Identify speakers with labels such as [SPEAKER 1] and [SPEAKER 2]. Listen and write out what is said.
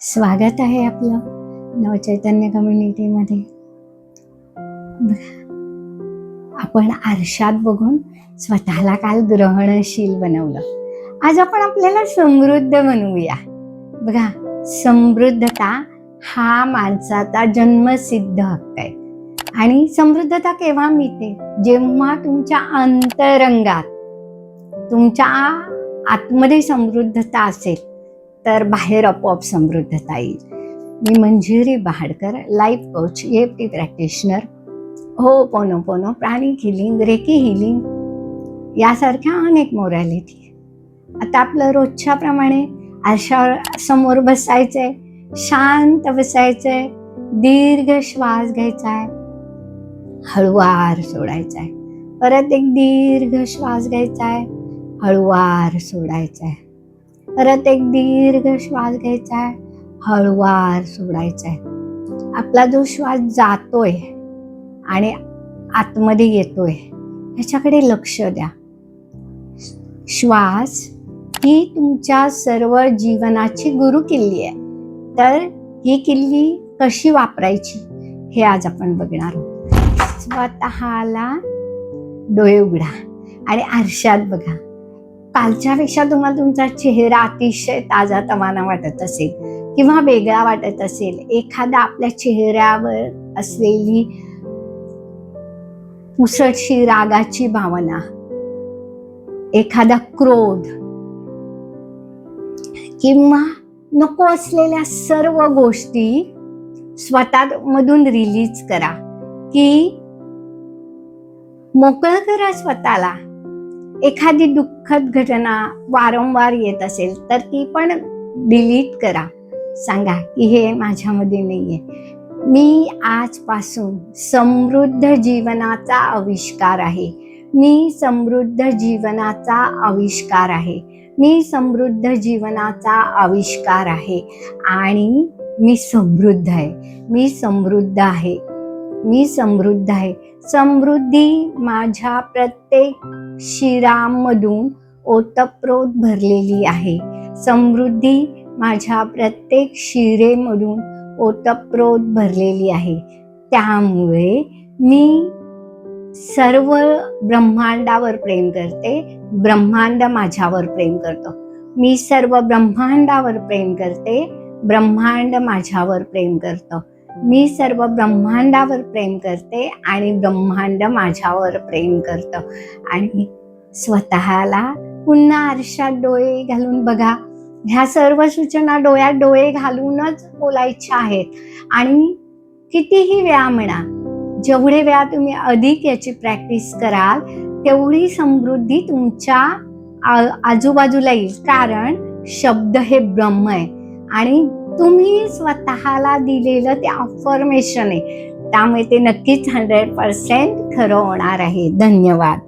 [SPEAKER 1] स्वागत आहे आपलं नवचैतन्य कम्युनिटीमध्ये. आपण आरशात बघून स्वतःला काल ग्रहणशील बनवलं. आज आपण आपल्याला समृद्ध बनवूया. बघा, समृद्धता हा माणसाचा जन्मसिद्ध हक्क आहे. आणि समृद्धता केव्हा मिळते? जेव्हा तुमच्या अंतरंगात, तुमच्या आतमध्ये समृद्धता असेल तर बाहेर आपोआप समृद्धता येईल. मी Manjiri Bahadkar, life coach, EFT practitioner, ho'oponopono, pranic healing, reiki healing यासारख्या अनेक मोरॅलिटी. आता आपलं रोजच्या प्रमाणे आरशासमोर बसायचंय, शांत बसायचंय, दीर्घ श्वास घ्यायचा आहे, हळुवार सोडायचा आहे, परत एक दीर्घ श्वास घ्यायचा आहे, हळुवार सोडायचा आहे, परत एक दीर्घ श्वास घ्यायचा आहे, हळुवार सोडायचा आहे. आपला जो श्वास जातोय आणि आतमध्ये येतोय ह्याच्याकडे लक्ष द्या. श्वास ही तुमच्या सर्व जीवनाची गुरुकिल्ली आहे. तर ही किल्ली कशी वापरायची हे आज आपण बघणार आहोत. स्वतःला डोळे उघडा आणि आरशात बघा. कालच्या पेक्षा तुम्हाला तुमचा चेहरा अतिशय ताजा तवाना वाटत असेल किंवा वेगळा वाटत असेल, एखादा आपल्या चेहऱ्यावर असलेली पुसटशी रागाची भावना, एखादा क्रोध किंवा नको असलेल्या सर्व गोष्टी स्वतःमधून रिलीज करा, की मोकळं करा स्वतःला. एखादी दुःखद घटना वारंवार येत असेल तर ती पण डिलीट करा. सांगा की हे माझ्यामध्ये नाहीये. मी आजपासून समृद्ध जीवनाचा आविष्कार आहे. मी समृद्ध जीवनाचा आविष्कार आहे. मी समृद्ध जीवनाचा आविष्कार आहे. आणि मी समृद्ध आहे. मी समृद्ध आहे. मी समृद्ध आहे. समृद्धी माझ्या प्रत्येक शिरामधून ओतप्रोत भरलेली आहे. समृद्धी माझ्या प्रत्येक शिरेमधून ओतप्रोत भरलेली आहे. त्यामुळे मी सर्व ब्रह्मांडावर प्रेम करते. ब्रह्मांड माझ्यावर प्रेम करतो. मी सर्व ब्रह्मांडावर प्रेम करते. ब्रह्मांड माझ्यावर प्रेम करतो. मी सर्व ब्रह्मांडावर प्रेम करते आणि ब्रह्मांड माझ्यावर प्रेम करतं. आणि स्वतःला पुन्हा आरशात डोळे घालून बघा. ह्या सर्व सूचना डोळ्यात डोळे घालूनच बोलायच्या आहेत. आणि कितीही वेळा म्हणा, जेवढे वेळा तुम्ही अधिक याची प्रॅक्टिस कराल तेवढी समृद्धी तुमच्या आजूबाजूला येईल. कारण शब्द हे ब्रह्म आहे आणि तुम्ही स्वतःला दिलेलं ते अफर्मेशन आहे. त्यामुळे ते नक्कीच 100% खरं होणार आहे. धन्यवाद.